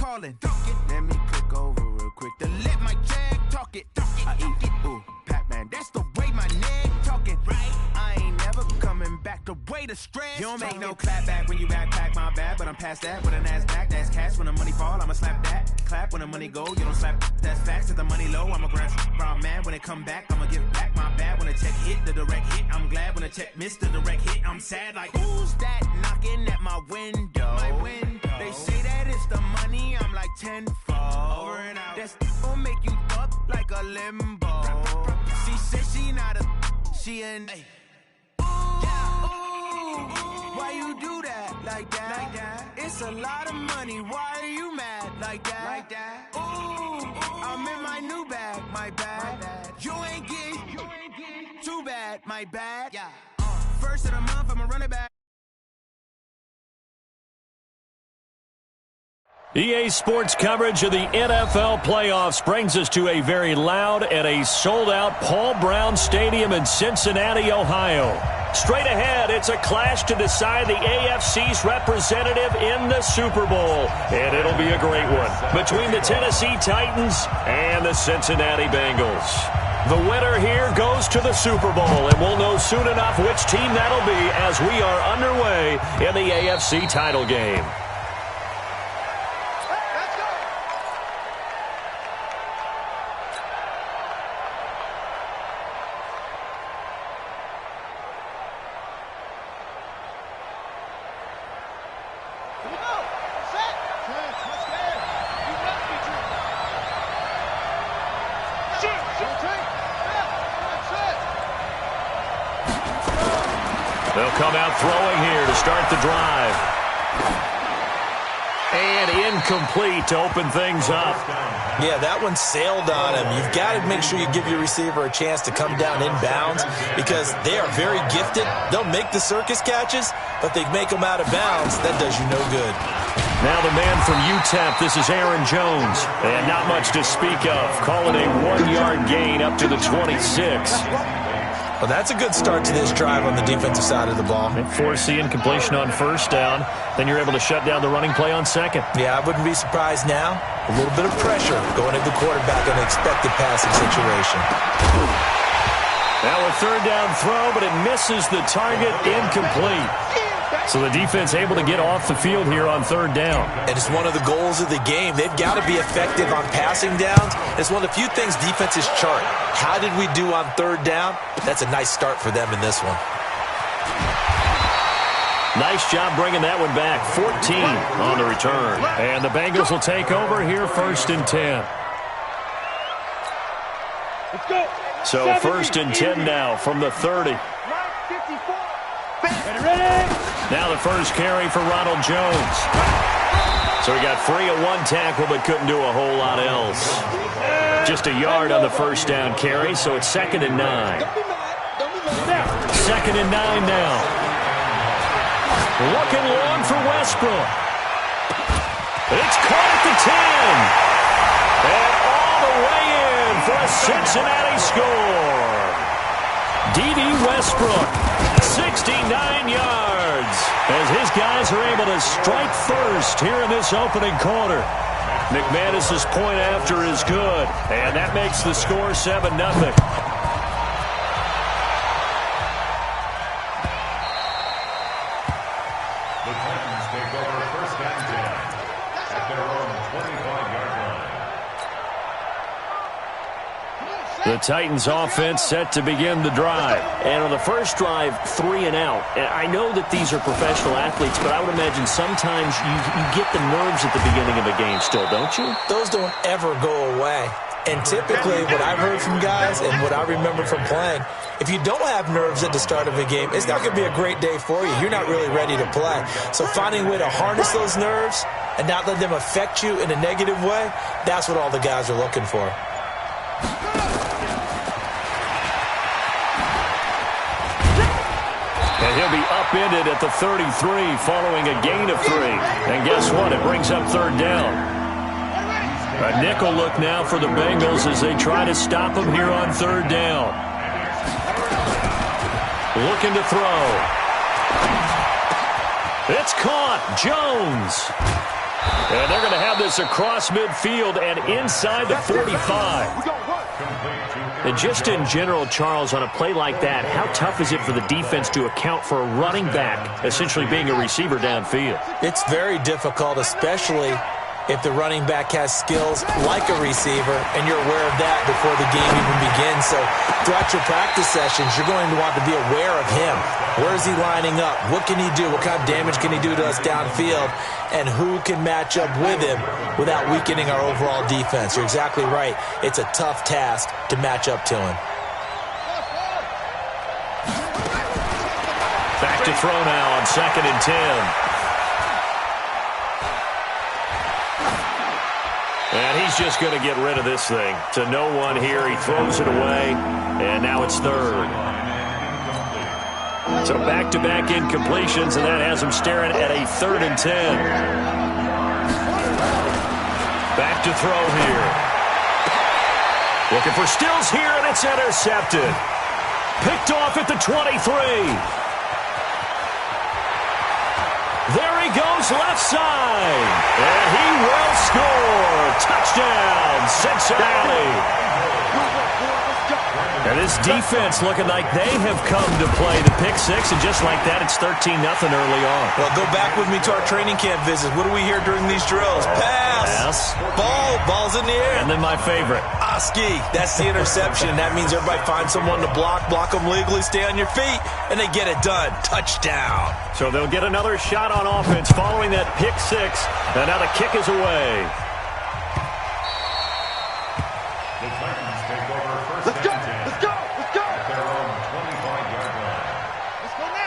calling. Let me click over real quick to let my jag talk it. I eat it, ooh, Pac-Man, that's the way my neck talking. Right? I ain't never coming back the way the stress. You don't make no clap back when you backpack, my bad, but I'm past that. With a NASDAQ, that's cash. When the money fall, I'ma slap that. Clap when the money go, you don't slap. That's facts. If the money low, I'ma grab brown man. When it come back, I'ma give back my bad. When the check hit, the direct hit. I'm glad when the check missed the direct hit. I'm sad like, who's that knocking at my window? They say that it's the money, I'm like tenfold. Over and out. That's gon' make you up like a limbo. She said she not a, she an. Ooh, why you do that like that? It's a lot of money, why are you mad like that? Ooh, I'm in my new bag, my bad. You ain't getting too bad, my bad. First of the month, I'ma run it back. EA Sports coverage of the NFL playoffs brings us to a very loud and a sold-out Paul Brown Stadium in Cincinnati, Ohio. Straight ahead, it's a clash to decide the AFC's representative in the Super Bowl. And it'll be a great one between the Tennessee Titans and the Cincinnati Bengals. The winner here goes to the Super Bowl, and we'll know soon enough which team that'll be as we are underway in the AFC title game. They'll come out throwing here to start the drive. And incomplete to open things up. Yeah, that one sailed on him. You've got to make sure you give your receiver a chance to come down inbounds because they are very gifted. They'll make the circus catches, but they make them out of bounds. That does you no good. Now the man from UTEP, this is Aaron Jones. And not much to speak of. Call it a 1-yard gain up to the 26. Well, that's a good start to this drive on the defensive side of the ball. Force the incompletion on first down. Then you're able to shut down the running play on second. Yeah, I wouldn't be surprised now. A little bit of pressure going at the quarterback in an expected passing situation. Now a third down throw, but it misses the target, incomplete. So the defense able to get off the field here on third down. And it's one of the goals of the game. They've got to be effective on passing downs. It's one of the few things defenses chart. How did we do on third down? That's a nice start for them in this one. Nice job bringing that one back. 14 on the return. And the Bengals will take over here first and 10. Let's go. So first and 10 now from the 30. Ready? Now the first carry for Ronald Jones. So he got free of one tackle but couldn't do a whole lot else. Just a yard on the first down carry, so it's 2nd and 9. 2nd and 9 now. Looking long for Westbrook. It's caught at the 10. And all the way in for a Cincinnati score. D.D. Westbrook, 69 yards, as his guys are able to strike first here in this opening quarter. McManus's point after is good, and that makes the score 7-0. The Titans take over first and 10 at their own 25-yard line. The Titans offense set to begin the drive. And on the first drive, 3 and out. And I know that these are professional athletes, but I would imagine sometimes you get the nerves at the beginning of a game still, don't you? Those don't ever go away. And typically what I've heard from guys and what I remember from playing, if you don't have nerves at the start of a game, it's not going to be a great day for you. You're not really ready to play. So finding a way to harness those nerves and not let them affect you in a negative way, that's what all the guys are looking for. And he'll be upended at the 33 following a gain of 3. And guess what? It brings up third down. A nickel look now for the Bengals as they try to stop him here on third down. Looking to throw. It's caught. Jones. And they're going to have this this across midfield and inside the 45. And just in general, Charles, on a play like that, how tough is it for the defense to account for a running back essentially being a receiver downfield? It's very difficult, especially if the running back has skills like a receiver, and you're aware of that before the game even begins. So throughout your practice sessions, you're going to want to be aware of him. Where is he lining up? What can he do? What kind of damage can he do to us downfield? And who can match up with him without weakening our overall defense? You're exactly right. It's a tough task to match up to him. Back to throw now on 2nd and 10. And he's just going to get rid of this thing. To no one here. He throws it away. And now it's 3rd. So back-to-back incompletions, and that has him staring at a 3rd and 10. Back to throw here. Looking for Stills here, and it's intercepted. Picked off at the 23. There he goes, left side. And he will score. Touchdown, Cincinnati. And this defense looking like they have come to play the pick six, and just like that, it's 13-0 early on. Well, go back with me to our training camp visits. What do we hear during these drills? Pass. Ball's in the air. And then my favorite. Oski. That's the interception. That means everybody finds someone to block them legally, stay on your feet, and they get it done. Touchdown. So they'll get another shot on offense following that pick six, and now the kick is away.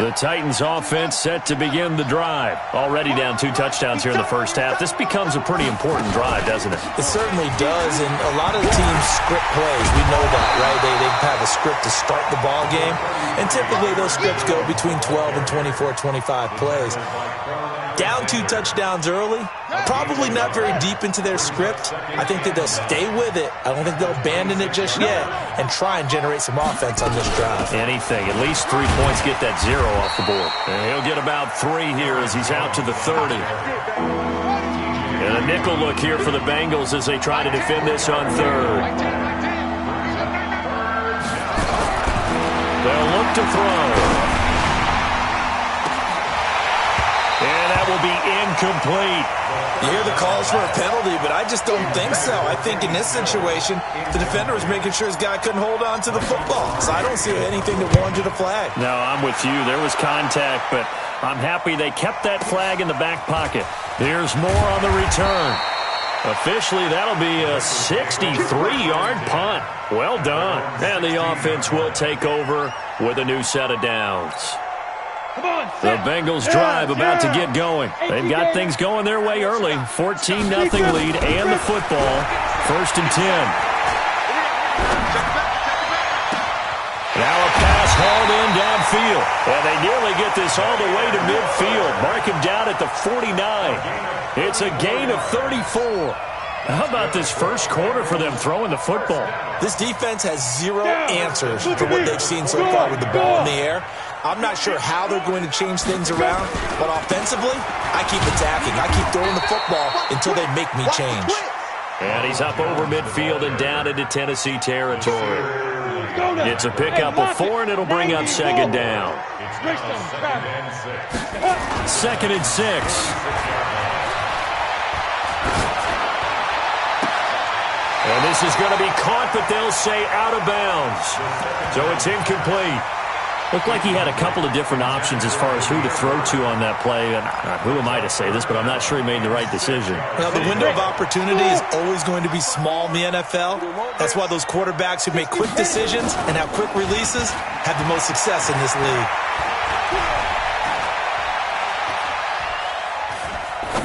The Titans offense set to begin the drive. Already down 2 touchdowns here in the first half. This becomes a pretty important drive, doesn't it? It certainly does, and a lot of teams script plays. We know that, right? They have a script to start the ball game, and typically those scripts go between 12 and 24, 25 plays. Down 2 touchdowns early, probably not very deep into their script. I think that they'll stay with it. I don't think they'll abandon it just yet and try and generate some offense on this drive. Anything. At least 3 points, get that 0 off the board. And he'll get about 3 here as he's out to the 30. And a nickel look here for the Bengals as they try to defend this on 3rd. They'll look to throw. And that will be incomplete. You hear the calls for a penalty, but I just don't think so. I think in this situation, the defender was making sure his guy couldn't hold on to the football. So I don't see anything that warranted a flag. No, I'm with you. There was contact, but I'm happy they kept that flag in the back pocket. Here's more on the return. Officially, that'll be a 63-yard punt. Well done. And the offense will take over with a new set of downs. The Bengals drive about to get going. They've got things going their way early. 14-0 lead and the football. 1st and 10. Now a pass hauled in downfield. And they nearly get this all the way to midfield. Mark him down at the 49. It's a gain of 34. How about this first quarter for them throwing the football? This defense has 0 answers for what they've seen so far with the ball in the air. I'm not sure how they're going to change things around, but offensively, I keep attacking. I keep throwing the football until they make me change. And he's up over midfield and down into Tennessee territory. It's a pickup of 4, and it'll bring up 2nd down. 2nd and 6. And this is going to be caught, but they'll say out of bounds. So it's incomplete. Looked like he had a couple of different options as far as who to throw to on that play. And who am I to say this, but I'm not sure he made the right decision. Well, the window of opportunity is always going to be small in the NFL. That's why those quarterbacks who make quick decisions and have quick releases have the most success in this league.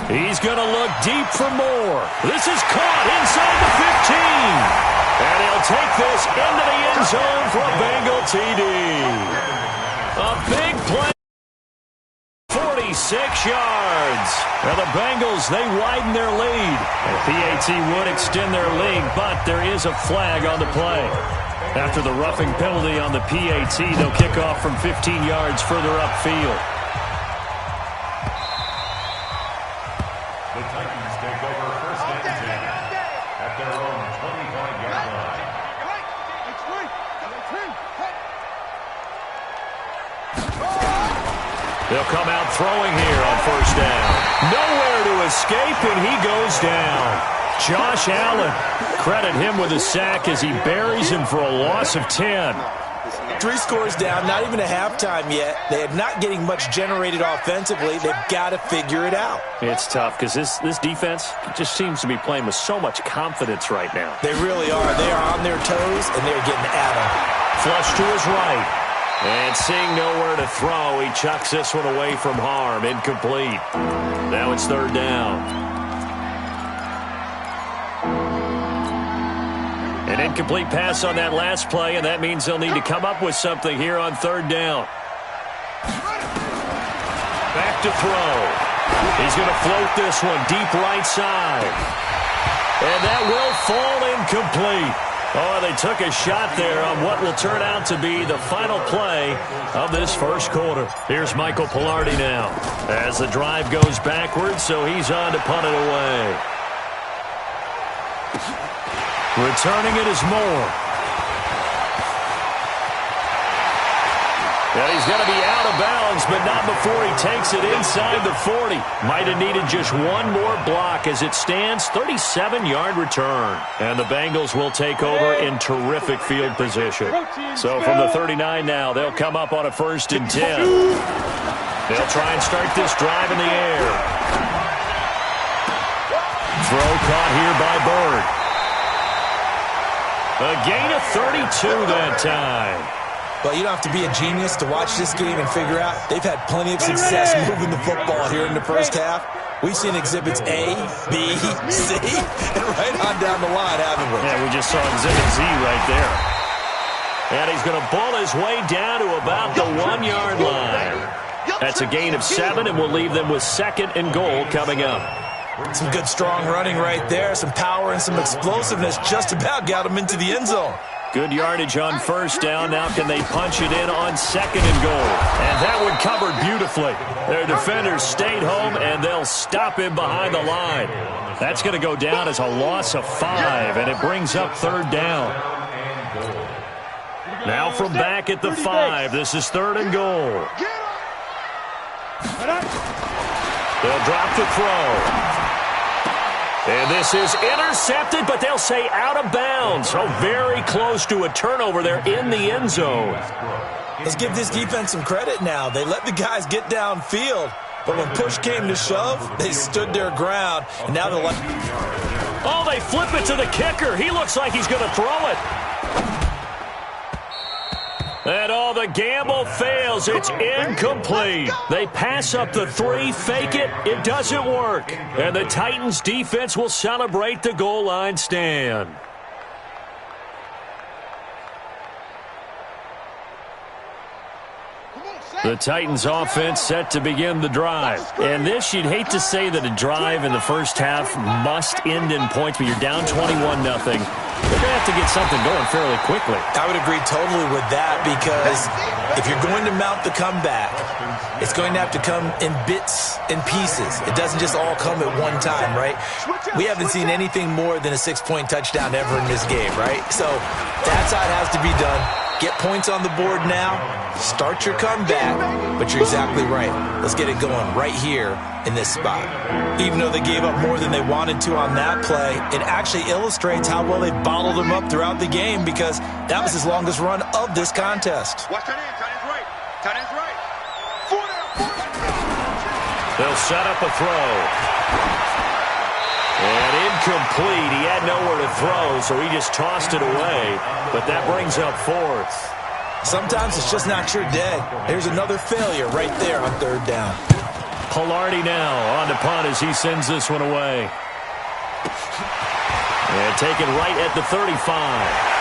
He's going to look deep for more. This is caught inside the 15. And he'll take this into the end zone for a Bengal TD. A big play. 46 yards. Now the Bengals, they widen their lead. The PAT would extend their lead, but there is a flag on the play. After the roughing penalty on the PAT, they'll kick off from 15 yards further upfield. The Titans Falcons take over first and 10 at their own 25-yard line. They'll come out throwing here on first down. Nowhere to escape, and he goes down. Josh Allen, credit him with a sack as he buries him for a loss of 10. 3 scores down, not even a halftime yet. They are not getting much generated offensively. They've got to figure it out. It's tough because this defense just seems to be playing with so much confidence right now. They really are. They are on their toes, and they're getting at them. Flush to his right. And seeing nowhere to throw, he chucks this one away from harm. Incomplete. Now it's third down. An incomplete pass on that last play, and that means they'll need to come up with something here on third down. Back to throw. He's going to float this one deep right side. And that will fall incomplete. Oh, they took a shot there on what will turn out to be the final play of this first quarter. Here's Michael Pilardi now as the drive goes backwards, so he's on to punt it away. Returning it is Moore. And he's going to be out of bounds, but not before he takes it inside the 40. Might have needed just one more block as it stands, 37-yard return. And the Bengals will take over in terrific field position. So from the 39 now, they'll come up on a 1st and 10. They'll try and start this drive in the air. Throw caught here by Bird. A gain of 32 that time. Well, you don't have to be a genius to watch this game and figure out they've had plenty of success moving the football here in the first half. We've seen exhibits A, B, C, and right on down the line, haven't we? Yeah, we just saw exhibit Z right there. And he's going to bull his way down to about the 1-yard line. That's a gain of 7, and we'll leave them with 2nd and goal coming up. Some good, strong running right there. Some power and some explosiveness just about got them into the end zone. Good yardage on first down. Now can they punch it in on 2nd and goal? And that one covered beautifully. Their defenders stayed home, and they'll stop him behind the line. That's going to go down as a loss of 5, and it brings up 3rd down. Now from back at the 5, this is 3rd and goal. They'll drop the throw. And this is intercepted, but they'll say out of bounds. So very close to a turnover there in the end zone. Let's give this defense some credit now. They let the guys get downfield, but when push came to shove, they stood their ground, and now they're like... Oh, they flip it to the kicker. He looks like he's going to throw it. And all the gamble fails. It's incomplete. They pass up the 3, fake it. It doesn't work. And the Titans defense will celebrate the goal line stand. The Titans offense set to begin the drive. And this, you'd hate to say that a drive in the first half must end in points, but you're down 21-0. They're going to have to get something going fairly quickly. I would agree totally with that because if you're going to mount the comeback, it's going to have to come in bits and pieces. It doesn't just all come at one time, right? We haven't seen anything more than a 6-point touchdown ever in this game, right? So that's how it has to be done. Get points on the board now, start your comeback, but you're exactly right. Let's get it going right here in this spot. Even though they gave up more than they wanted to on that play, it actually illustrates how well they bottled them up throughout the game because that was his longest run of this contest. Watch that in, tight end's right. Tight end's right. 4 down. They'll set up a throw. And incomplete. He had nowhere to throw, so he just tossed it away. But that brings up 4th. Sometimes it's just not your day. There's another failure right there on 3rd down. Pilardi now on the punt as he sends this one away. And taken right at the 35.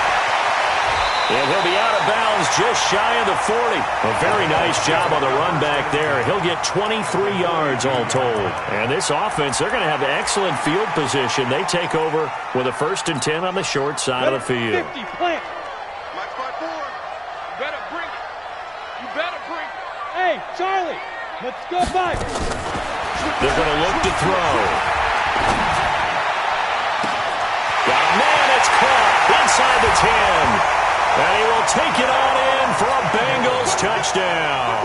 And he'll be out of bounds just shy of the 40. A very nice job on the run back there. He'll get 23 yards all told. And this offense, they're going to have excellent field position. They take over with a 1st and 10 on the short side of the field. 50, plant. Black spot 4. You better bring it. You better bring it. Hey, Charlie, let's go back. They're going to look to throw. Got a man, it's caught inside the 10. And he will take it on in for a Bengals touchdown.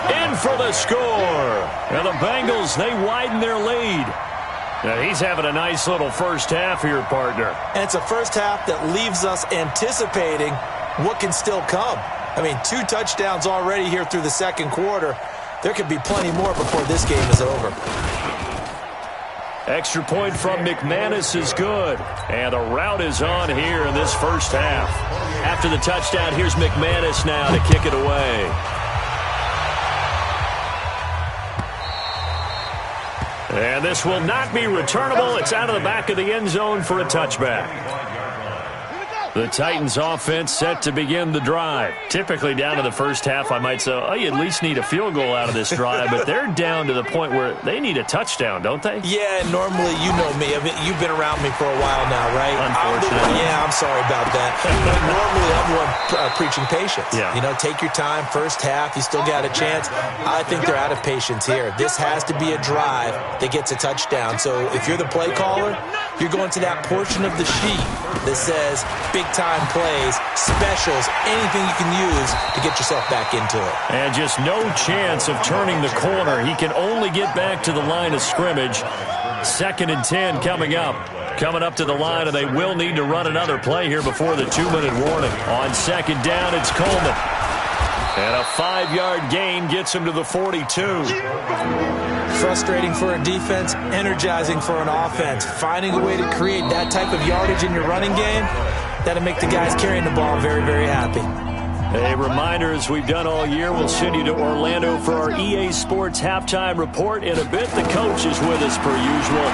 In for the score. And the Bengals, they widen their lead. Now he's having a nice little first half here, partner. And it's a first half that leaves us anticipating what can still come. I mean, 2 touchdowns already here through the second quarter. There could be plenty more before this game is over. Extra point from McManus is good. And the route is on here in this first half. After the touchdown, here's McManus now to kick it away. And this will not be returnable. It's out of the back of the end zone for a touchback. The Titans offense set to begin the drive. Typically down to the first half, I might say, oh, you at least need a field goal out of this drive, but they're down to the point where they need a touchdown, don't they? Yeah, normally, you know me. I mean, you've been around me for a while now, right? Unfortunately. I'm sorry about that. But normally, I'm one preaching patience. Yeah. You know, take your time. First half, you still got a chance. I think they're out of patience here. This has to be a drive that gets a touchdown. So if you're the play caller, you're going to that portion of the sheet that says big-time plays, specials, anything you can use to get yourself back into it. And just no chance of turning the corner. He can only get back to the line of scrimmage. 2nd and 10 coming up. Coming up to the line, and they will need to run another play here before the 2-minute warning. On 2nd down, it's Coleman. And a 5-yard gain gets him to the 42. Frustrating for a defense, energizing for an offense. Finding a way to create that type of yardage in your running game, that'll make the guys carrying the ball very, very happy. A reminder, as we've done all year, we'll send you to Orlando for our EA Sports halftime report. In a bit, the coach is with us per usual.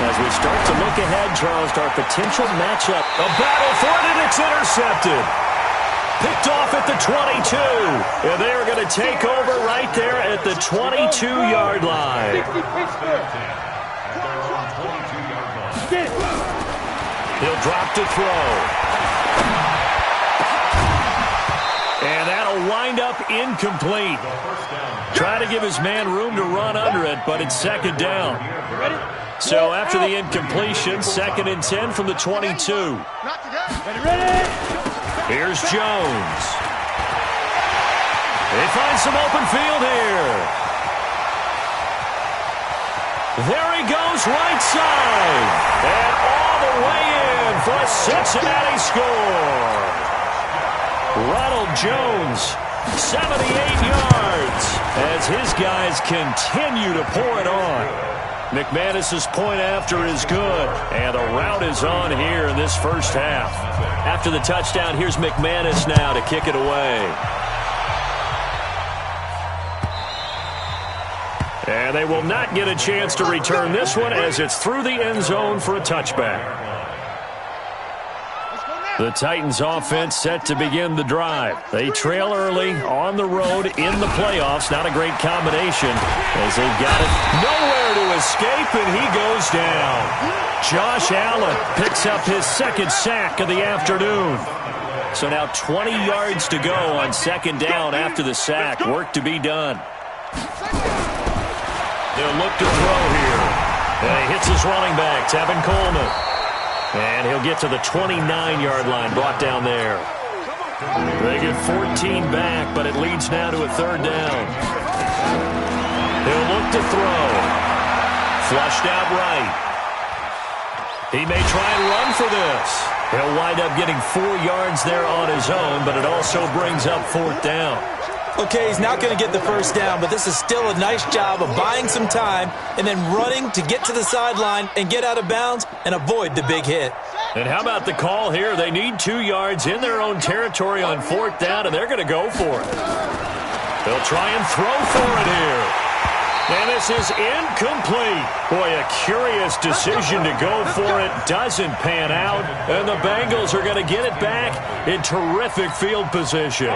As we start to look ahead, Charles, to our potential matchup. A battle for it, and it's intercepted. Picked off at the 22. And they are going to take over right there at the 22-yard line. He'll drop to throw. And that'll wind up incomplete. Try to give his man room to run under it, but it's 2nd down. So after the incompletion, 2nd and 10 from the 22. Here's Jones. They find some open field here. There he goes, right side. And all the way in for a Cincinnati score. Ronald Jones, 78 yards, as his guys continue to pour it on. McManus's point after is good, and the route is on here in this first half. After the touchdown, here's McManus now to kick it away. And they will not get a chance to return this one as it's through the end zone for a touchback. The Titans offense set to begin the drive. They trail early on the road in the playoffs. Not a great combination as they've got it nowhere to escape, and he goes down. Josh Allen picks up his 2nd sack of the afternoon. So now 20 yards to go on 2nd down after the sack. Work to be done. They'll look to throw here. And he hits his running back, Tevin Coleman. And he'll get to the 29-yard line, brought down there. They get 14 back, but it leads now to a 3rd down. He'll look to throw. Flushed out right. He may try and run for this. He'll wind up getting 4 yards there on his own, but it also brings up 4th down. Okay, he's not going to get the first down, but this is still a nice job of buying some time and then running to get to the sideline and get out of bounds and avoid the big hit. And how about the call here? They need 2 yards in their own territory on 4th down, and they're going to go for it. They'll try and throw for it here. And this is incomplete. Boy, a curious decision to go for it. Doesn't pan out. And the Bengals are going to get it back in terrific field position.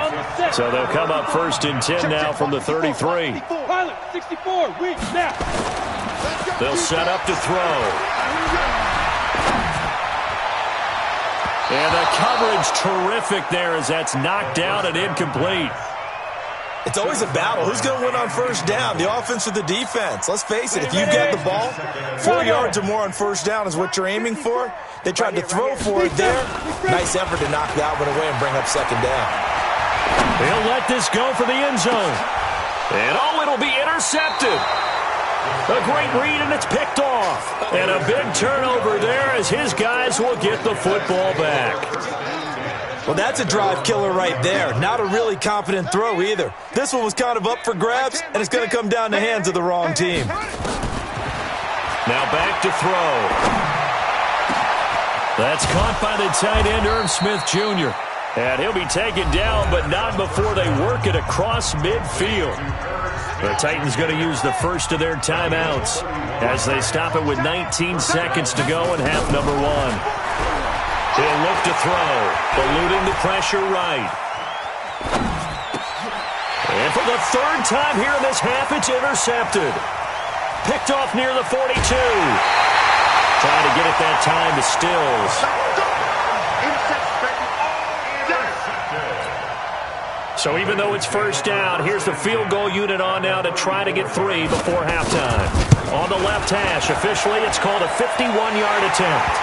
So they'll come up 1st and 10 now from the 33. They'll set up to throw. And the coverage terrific there as that's knocked down and incomplete. It's always a battle. Who's going to win on first down, the offense or the defense? Let's face it, if you've got the ball, 4 yards or more on first down is what you're aiming for. They tried to throw for it there. Nice effort to knock that one away and bring up second down. He'll let this go for the end zone. And, it'll be intercepted. A great read, and it's picked off. And a big turnover there as his guys will get the football back. Well, that's a drive killer right there. Not a really confident throw either. This one was kind of up for grabs, and it's going to come down the hands of the wrong team. Now back to throw. That's caught by the tight end, Irv Smith Jr. And he'll be taken down, but not before they work it across midfield. The Titans going to use the first of their timeouts as they stop it with 19 seconds to go in half number 1. He'll look to throw, eluding the pressure right. And for the third time here in this half, it's intercepted. Picked off near the 42. Trying to get it that time to Stills. So even though it's first down, here's the field goal unit on now to try to get 3 before halftime. On the left hash, officially it's called a 51-yard attempt.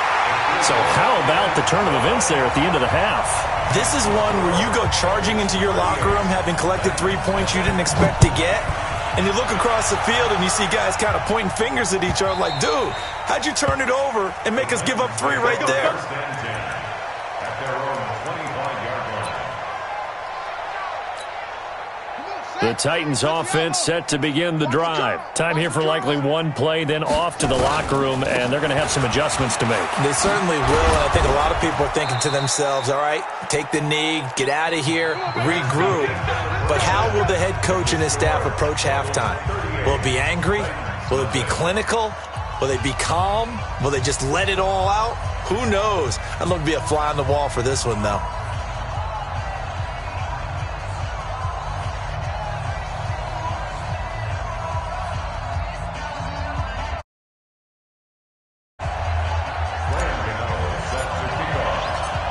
So how about the turn of events there at the end of the half? This is one where you go charging into your locker room having collected 3 points you didn't expect to get, and you look across the field and you see guys kind of pointing fingers at each other like, dude, how'd you turn it over and make us give up 3 right there? The Titans offense set to begin the drive. Time here for likely one play, then off to the locker room, and they're going to have some adjustments to make. They certainly will, and I think a lot of people are thinking to themselves, all right, take the knee, get out of here, regroup. But how will the head coach and his staff approach halftime? Will it be angry? Will it be clinical? Will they be calm? Will they just let it all out? Who knows? I'd love to be a fly on the wall for this one, though.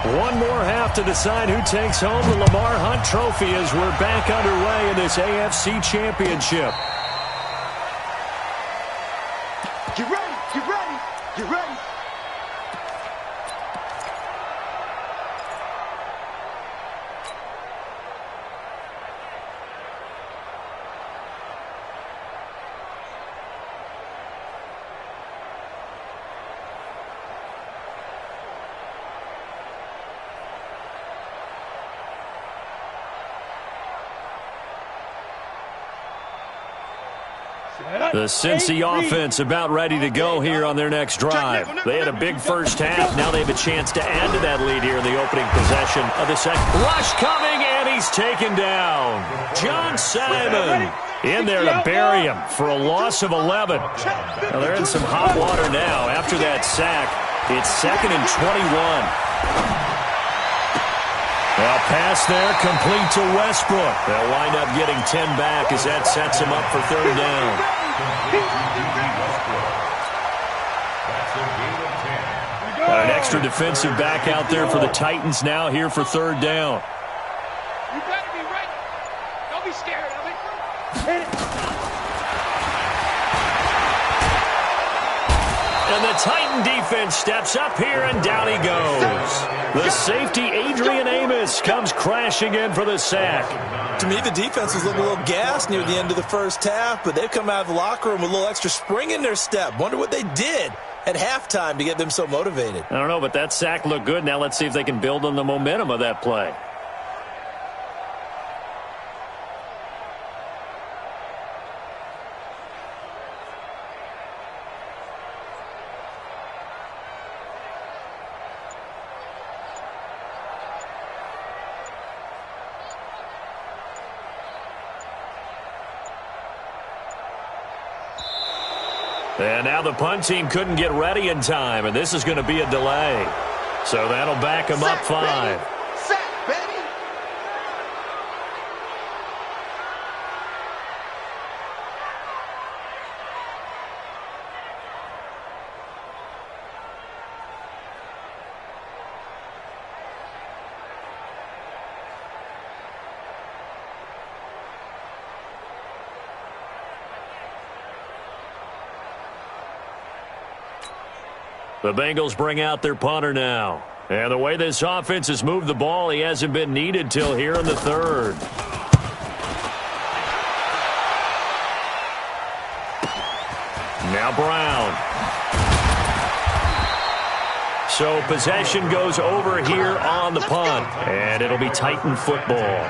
One more half to decide who takes home the Lamar Hunt Trophy as we're back underway in this AFC Championship. Get ready, get ready, get ready. The Cincy offense about ready to go here on their next drive. They had a big first half. Now they have a chance to add to that lead here in the opening possession of the second. Rush coming, and he's taken down. John Simon in there to bury him for a loss of 11. Now they're in some hot water now. After that sack, it's 2nd and 21. A pass there complete to Westbrook. They'll wind up getting 10 back as that sets him up for 3rd down. An extra defensive back out there for the Titans now here for 3rd down. You better be ready. Don't be scared of it. And the Titan defense steps up here, and down he goes. The safety, Adrian Amos, comes crashing in for the sack. To me, the defense was looking a little gassed near the end of the first half, but they've come out of the locker room with a little extra spring in their step. Wonder what they did at halftime to get them so motivated. I don't know, but that sack looked good. Now let's see if they can build on the momentum of that play. And now the punt team couldn't get ready in time, and this is going to be a delay. So that'll back them up 5. Sack, baby. The Bengals bring out their punter now. And the way this offense has moved the ball, he hasn't been needed till here in the third. Now Brown. So possession goes over here on the punt, and it'll be Titan football.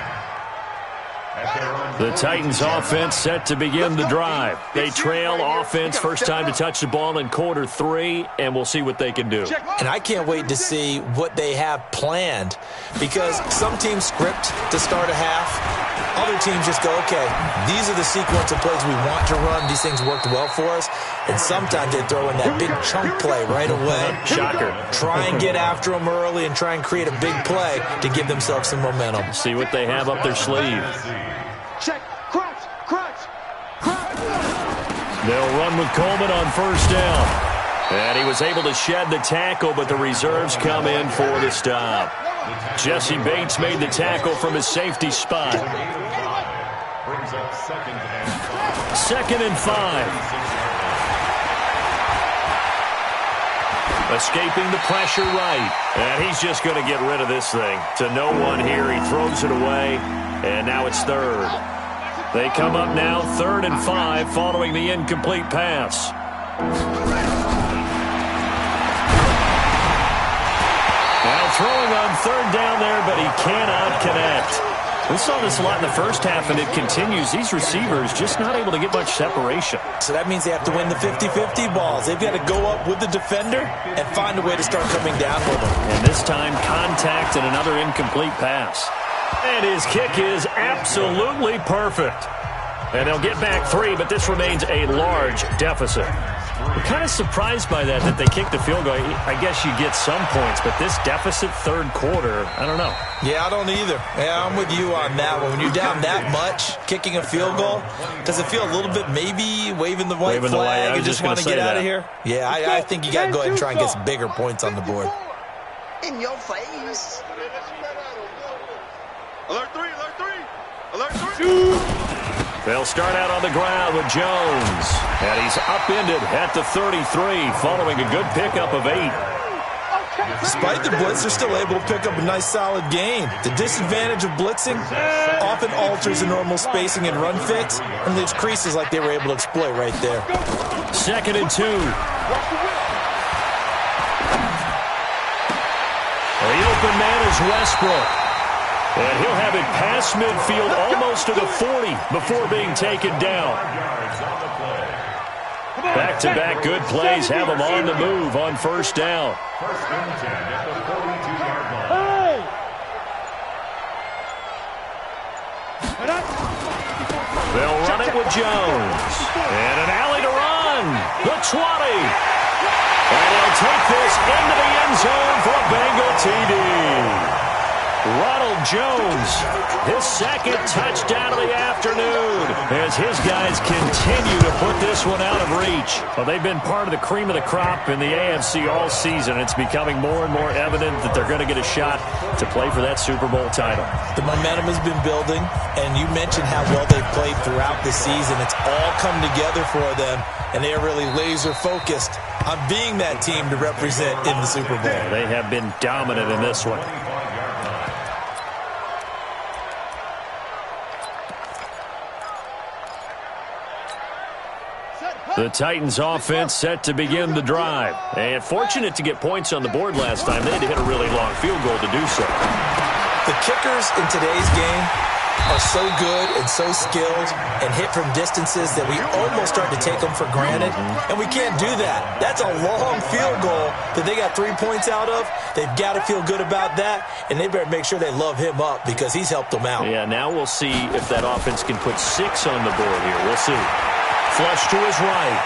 The Titans offense set to begin the drive. They trail offense, first time to touch the ball in quarter 3, and we'll see what they can do. And I can't wait to see what they have planned, because some teams script to start a half. Other teams just go, okay, these are the sequence of plays we want to run. These things worked well for us. And sometimes they throw in that big chunk play right away. Shocker. Try and get after them early and try and create a big play to give themselves some momentum. See what they have up their sleeve. Check. Crunch. They'll run with Coleman on first down. And he was able to shed the tackle, but the reserves come in for the stop. Jesse Bates made the tackle from his safety spot. Brings up 2nd and 5. 2nd and 5. Escaping the pressure right. And he's just going to get rid of this thing. To no one here. He throws it away. And now it's third. They come up now 3rd and 5 following the incomplete pass. Now throwing on 3rd down there, but he cannot connect. We saw this a lot in the first half, and it continues. These receivers just not able to get much separation. So that means they have to win the 50-50 balls. They've got to go up with the defender and find a way to start coming down with them. And this time, contact and another incomplete pass. And his kick is absolutely perfect. And they'll get back 3, but this remains a large deficit. I'm kind of surprised by that they kicked the field goal. I guess you get some points, but this deficit 3rd quarter, I don't know. Yeah, I don't either. Yeah, I'm with you on that one. When you're down that much, kicking a field goal, does it feel a little bit maybe waving the white flag and just want to get out of here? Yeah, I think you got to go ahead and try and get some bigger points on the board. In your face. Alert 3. Alert 3. They'll start out on the ground with Jones. And he's upended at the 33 following a good pickup of 8. Despite the blitz, they're still able to pick up a nice solid gain. The disadvantage of blitzing often alters the normal spacing and run fits and leaves creases like they were able to exploit right there. 2nd and 2. The open man is Westbrook. And he'll have it past midfield almost to the 40 before being taken down. Back-to-back good plays have them on the move on first down. 1st and 10 at the 42-yard line. They'll run it with Jones. And an alley to run. The 20. And he'll take this into the end zone for a Bengal TD. Ronald Jones, his 2nd touchdown of the afternoon as his guys continue to put this one out of reach. Well, they've been part of the cream of the crop in the AFC all season. It's becoming more and more evident that they're going to get a shot to play for that Super Bowl title. The momentum has been building, and you mentioned how well they've played throughout the season. It's all come together for them, and they are really laser-focused on being that team to represent in the Super Bowl. They have been dominant in this one. The Titans offense set to begin the drive. And fortunate to get points on the board last time. They had to hit a really long field goal to do so. The kickers in today's game are so good and so skilled and hit from distances that we almost start to take them for granted. And we can't do that. That's a long field goal that they got 3 points out of. They've got to feel good about that. And they better make sure they love him up because he's helped them out. Yeah, now we'll see if that offense can put 6 on the board here. We'll see. Flush to his right.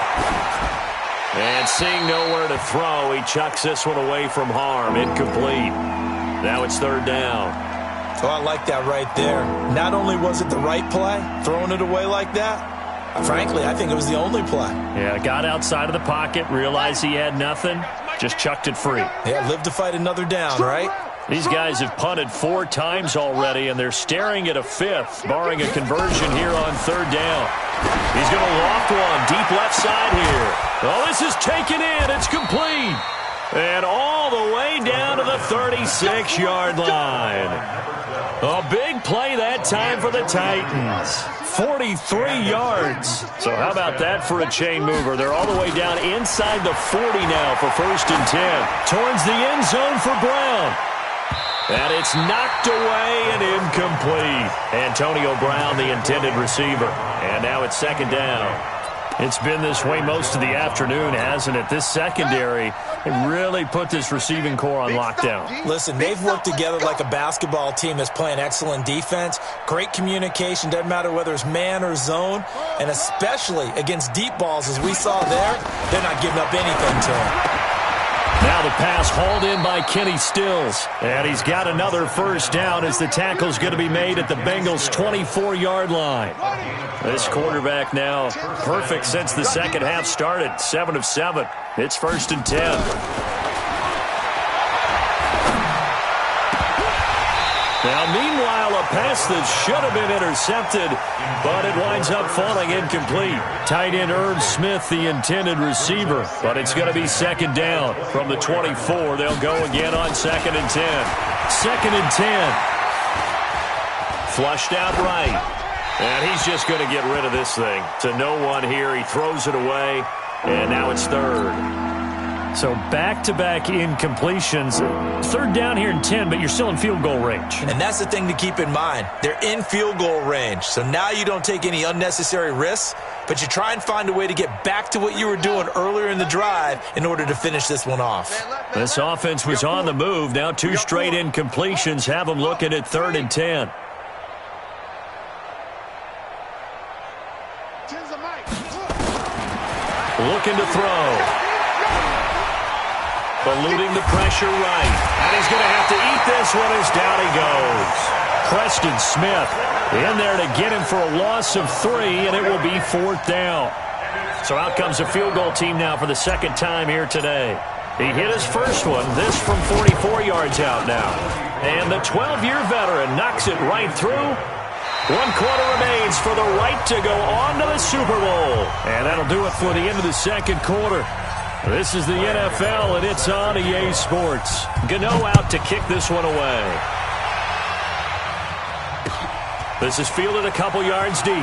And seeing nowhere to throw, he chucks this one away from harm. Incomplete. Now it's 3rd down. Oh, I like that right there. Not only was it the right play, throwing it away like that, frankly, I think it was the only play. Yeah, got outside of the pocket, realized he had nothing, just chucked it free. Yeah, live to fight another down, right? These guys have punted 4 times already, and they're staring at a 5th, barring a conversion here on 3rd down. He's going to loft one deep left side here. Oh, this is taken in. It's complete. And all the way down to the 36-yard line. A big play that time for the Titans. 43 yards. So how about that for a chain mover? They're all the way down inside the 40 now for 1st and 10. Towards the end zone for Brown. And it's knocked away and incomplete. Antonio Brown, the intended receiver. And now it's 2nd down. It's been this way most of the afternoon, hasn't it? This secondary really put this receiving core on lockdown. Listen, they've worked together like a basketball team that's playing excellent defense. Great communication, doesn't matter whether it's man or zone. And especially against deep balls, as we saw there, they're not giving up anything to them. Now the pass hauled in by Kenny Stills. And he's got another 1st down as the tackle's going to be made at the Bengals' 24-yard line. This quarterback now perfect since the second half started. 7 of 7. It's 1st and 10. Now, meanwhile, a pass that should have been intercepted, but it winds up falling incomplete. Tight end Irv Smith, the intended receiver, but it's going to be 2nd down. From the 24, they'll go again on 2nd and 10. 2nd and 10. Flushed out right. And he's just going to get rid of this thing. To no one here. He throws it away, and now it's 3rd. So back-to-back incompletions. 3rd down here and 10, but you're still in field goal range. And that's the thing to keep in mind. They're in field goal range. So now you don't take any unnecessary risks, but you try and find a way to get back to what you were doing earlier in the drive in order to finish this one off. This offense was on the move. Now 2 straight incompletions have them looking at 3rd and 10. Looking to throw. Eluding the pressure right. And he's going to have to eat this one as down he goes. Preston Smith in there to get him for a loss of 3, and it will be 4th down. So out comes the field goal team now for the 2nd time here today. He hit his first one, this from 44 yards out now. And the 12-year veteran knocks it right through. 1 quarter remains for the right to go on to the Super Bowl. And that'll do it for the end of the 2nd quarter. This is the NFL, and it's on EA Sports. Gano out to kick this one away. This is fielded a couple yards deep.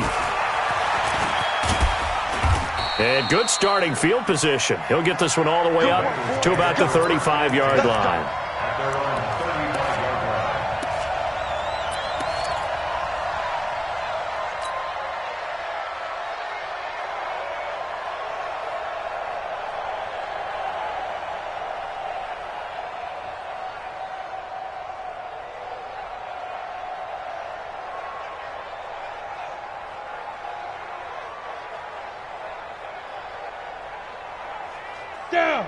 And good starting field position. He'll get this one all the way up to about the 35-yard line.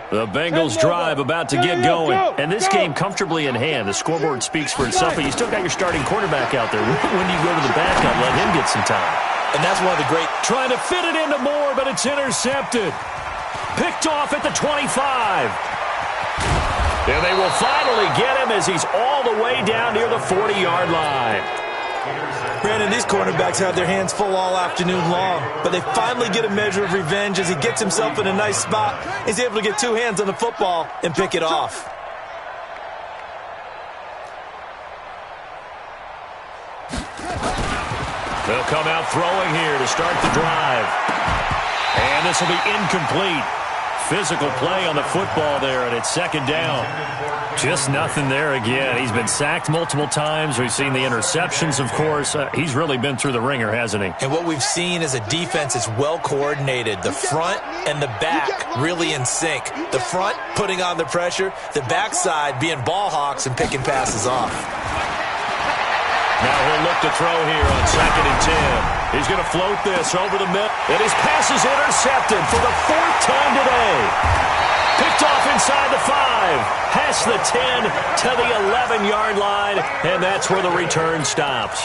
The Bengals drive about to get going. And this game comfortably in hand. The scoreboard speaks for itself, but you still got your starting quarterback out there. When do you go to the backup, let him get some time? And that's one of the great... Trying to fit it into Moore, but it's intercepted. Picked off at the 25. And they will finally get him as he's all the way down near the 40-yard line. Brandon, these cornerbacks had their hands full all afternoon long, but they finally get a measure of revenge as he gets himself in a nice spot. He's able to get 2 hands on the football and pick it off. They'll come out throwing here to start the drive. And this will be incomplete. Physical play on the football there, and it's 2nd down. Just nothing there again. He's been sacked multiple times. We've seen the interceptions, of course. He's really been through the ringer, hasn't he? And what we've seen is a defense that's well coordinated. The front and the back really in sync. The front putting on the pressure, the backside being ball hawks and picking passes off. Now he'll look to throw here on 2nd and 10. He's going to float this over the middle. And his pass is intercepted for the 4th time today. Picked off inside the 5. Past the 10 to the 11-yard line. And that's where the return stops.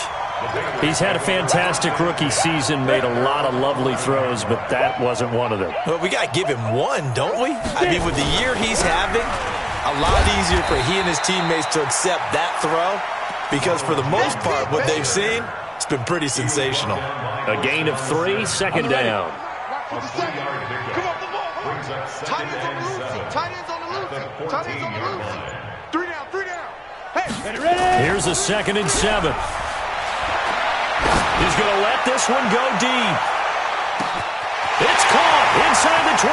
He's had a fantastic rookie season, made a lot of lovely throws, but that wasn't one of them. Well, we got to give him one, don't we? I mean, with the year he's having, a lot easier for he and his teammates to accept that throw. Because for the most part, what they've seen, it's been pretty sensational. A gain of 3, 2nd down. Come on, the ball. Tight ends on the loose. Tight ends on the loose. the 14-yard line. 3 down, 3 down. Hey, Here's a 2nd and 7. He's going to let this one go deep. It's caught inside the 25.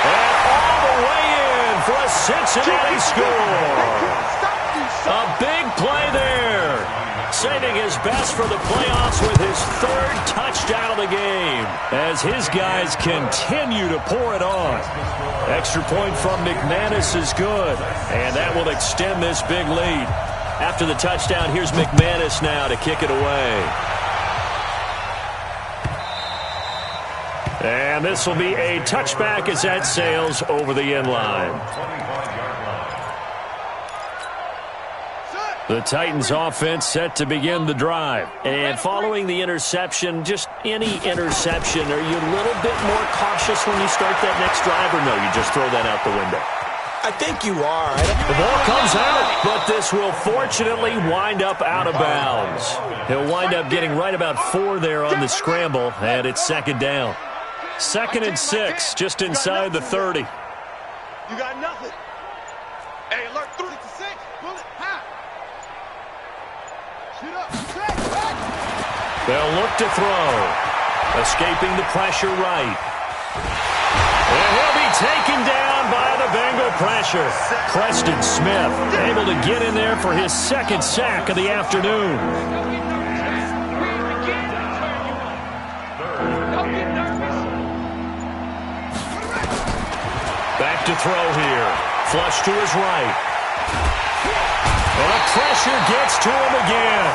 And all the way in for a Cincinnati score. A big play there. Saving his best for the playoffs with his 3rd touchdown of the game as his guys continue to pour it on. Extra point from McManus is good, and that will extend this big lead. After the touchdown, here's McManus now to kick it away. And this will be a touchback as that sails over the end line. The Titans offense set to begin the drive. And following the interception, just any interception, are you a little bit more cautious when you start that next drive, or no, you just throw that out the window? I think you are. The ball comes out, but this will fortunately wind up out of bounds. He'll wind up getting right about 4 there on the scramble, and it's 2nd down. 2nd and 6, just inside the 30. you got nothing. Hey, alert 3 to 6. Pull it high. Shoot up. They'll look to throw. Escaping the pressure right. And he'll be taken down by the Bengal pressure. Preston Smith able to get in there for his 2nd sack of the afternoon. Back to throw here. Flush to his right. And the pressure gets to him again.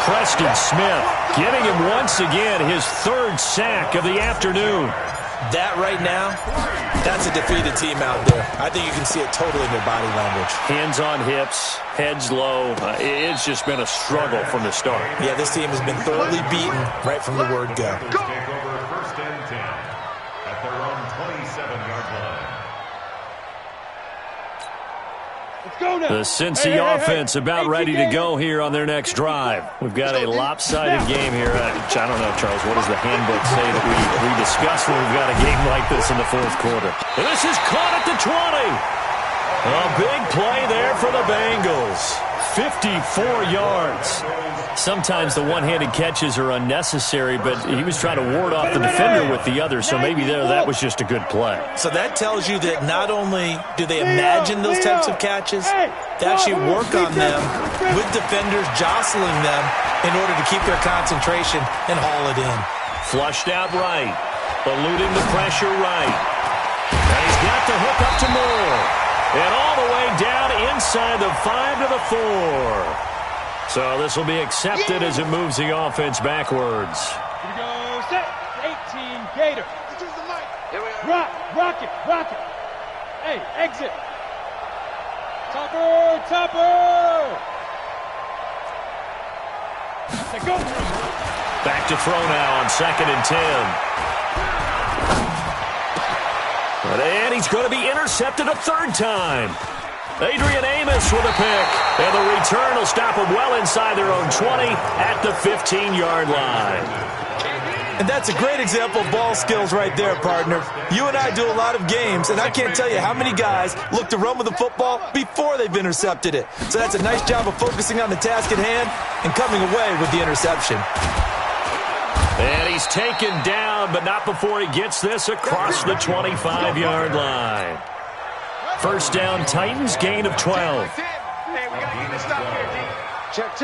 Preston Smith getting him once again his 3rd sack of the afternoon. That right now, that's a defeated team out there. I think you can see it totally in their body language. Hands on hips, heads low. It's just been a struggle from the start. Yeah, this team has been thoroughly beaten right from the word go. Take over 1st and 10 at their own 27-yard line. The Cincy offense about ready to go here on their next drive. We've got a lopsided game here. I don't know, Charles, what does the handbook say that we discuss when we've got a game like this in the 4th quarter? And this is caught at the 20. A big play there for the Bengals. 54 yards. Sometimes the one-handed catches are unnecessary, but he was trying to ward off the defender with the other, so maybe that was just a good play. So that tells you that not only do they imagine those types of catches, they actually work on them with defenders jostling them in order to keep their concentration and haul it in. Flushed out right, eluding the pressure right. And he's got the hook up to Moore. And all the way down inside the 5 to the 4. So this will be accepted as it moves the offense backwards. Here we go, set, 18, Gator. Here we are. Rock it. Hey, exit. Topper. Say go. Back to throw now on 2nd and 10. And he's going to be intercepted a 3rd time. Adrian Amos with a pick. And the return will stop them well inside their own 20 at the 15-yard line. And that's a great example of ball skills right there, partner. You and I do a lot of games, and I can't tell you how many guys look to run with the football before they've intercepted it. So that's a nice job of focusing on the task at hand and coming away with the interception. And he's taken down, but not before he gets this across the 25-yard line. 1st down, Titans, gain of 12. Hey, we got to get this stop here, D. Check.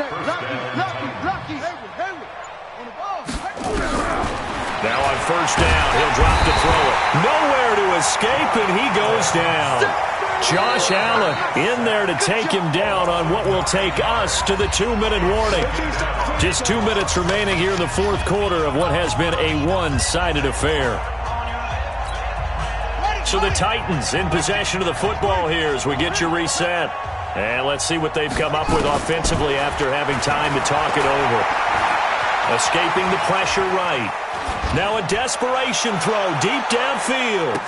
Lucky. On the ball. Now on 1st down, he'll drop to throw it. Nowhere to escape, and he goes down. Josh Allen in there to take him down on what will take us to the 2-minute warning. Just 2 minutes remaining here in the 4th quarter of what has been a one-sided affair. So the Titans in possession of the football here as we get you reset. And let's see what they've come up with offensively after having time to talk it over. Escaping the pressure right. Now a desperation throw deep downfield.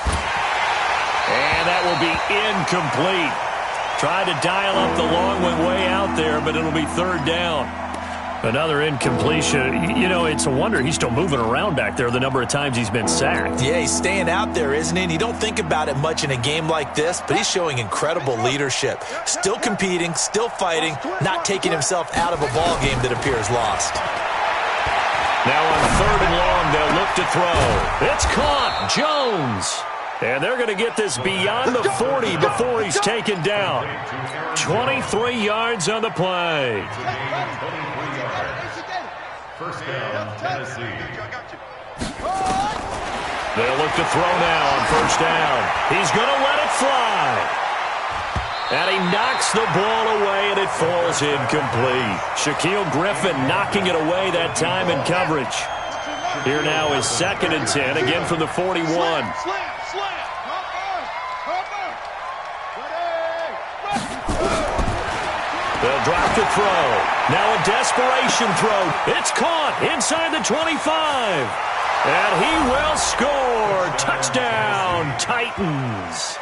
And that will be incomplete. Try to dial up the long one way out there, but it'll be 3rd down. Another incompletion. You know, it's a wonder he's still moving around back there the number of times he's been sacked. Yeah, he's staying out there, isn't he? And you don't think about it much in a game like this, but he's showing incredible leadership. Still competing, still fighting, not taking himself out of a ball game that appears lost. Now on 3rd and long, they'll look to throw. It's caught. Jones. And they're going to get this beyond the 40 before he's taken down. 23 yards on the play. First down, Tennessee. They'll look to throw now on 1st down. He's going to let it fly. And he knocks the ball away, and it falls incomplete. Shaquille Griffin knocking it away that time in coverage. Here now is 2nd and 10, again from the 41. They'll drop to throw. Now a desperation throw. It's caught inside the 25. And he will score. Touchdown, Titans.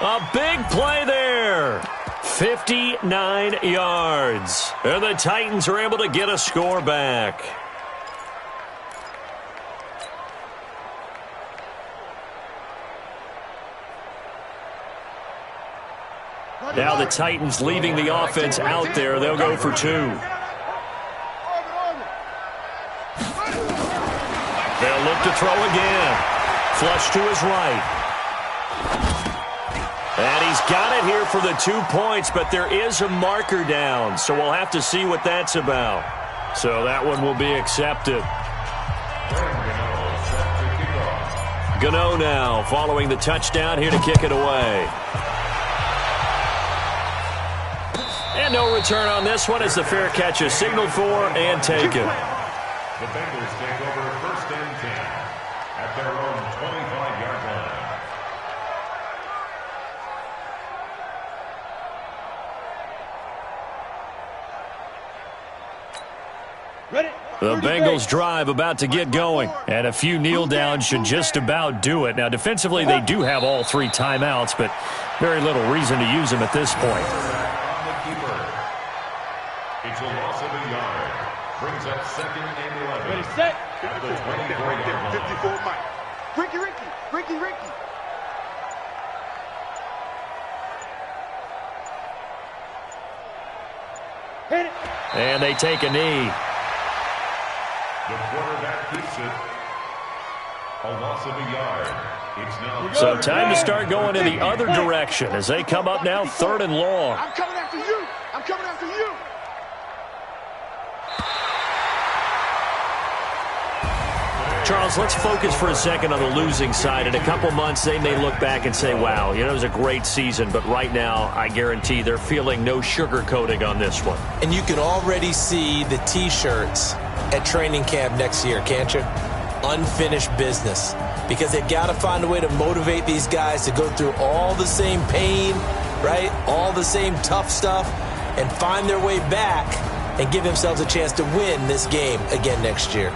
A big play there. 59 yards. And the Titans are able to get a score back. Now the Titans leaving the offense out there. They'll go for 2. They'll look to throw again. Flush to his right. And he's got it here for the 2 points, but there is a marker down, so we'll have to see what that's about. So that one will be accepted. Gano now following the touchdown here to kick it away. And no return on this one as the fair catch is signaled for and taken. The Bengals take over 1st and 10 at their own 25-yard Ready? The Bengals drive about to get going, and a few kneel downs should just about do it. Now, defensively, they do have all 3 timeouts, but very little reason to use them at this point. It's a loss of a yard. Brings up 2nd and 11. Ready, set. At the 24-yard line. 54 Mike. Ricky. Hit it. And they take a knee. The quarterback keeps it. A loss of a yard. It's now So time to start going in the other direction as they come up now 3rd and long. I'm coming after you. Charles, let's focus for a second on the losing side. In a couple months, they may look back and say, wow, you know, it was a great season. But right now, I guarantee they're feeling no sugarcoating on this one. And you can already see the T-shirts at training camp next year, can't you? Unfinished business. Because they've got to find a way to motivate these guys to go through all the same pain, right? All the same tough stuff, and find their way back and give themselves a chance to win this game again next year.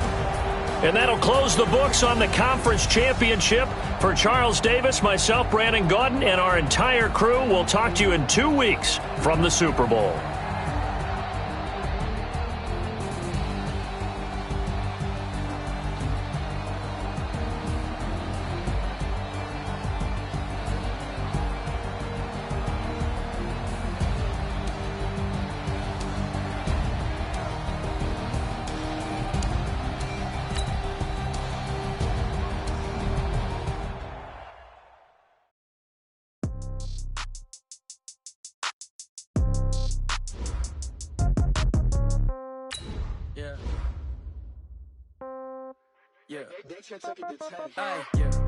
And that'll close the books on the conference championship. For Charles Davis, myself, Brandon Gaudin, and our entire crew, we'll talk to you in 2 weeks from the Super Bowl. Yeah.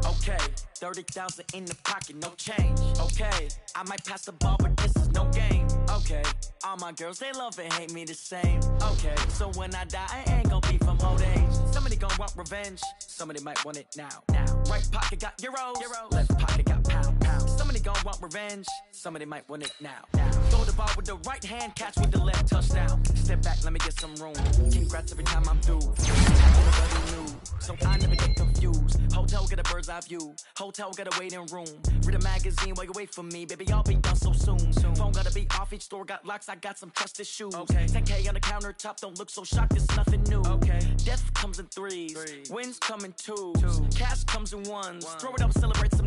Okay. 30,000 in the pocket, no change. Okay. I might pass the ball, but this is no game. Okay. All my girls, they love and hate me the same. Okay. So when I die, I ain't gonna be from old age. Somebody gonna want revenge. Somebody might want it now. Right pocket got euros. Left pocket got pound. Somebody gonna want revenge. Somebody might want it now. Hold the ball with the right hand, catch with the left, touchdown. Step back, let me get some room. Congrats every time I'm through. Nobody knew, so I never get confused. Hotel get a bird's eye view. Hotel get a waiting room. Read a magazine while you wait for me, baby. I'll be done so soon. Phone gotta be off, each store got locks. I got some trusted shoes. Okay. 10K on the countertop, don't look so shocked. It's nothing new. Okay. Death comes in threes. Wins come in twos. Cash comes in ones. Throw it up, celebrate some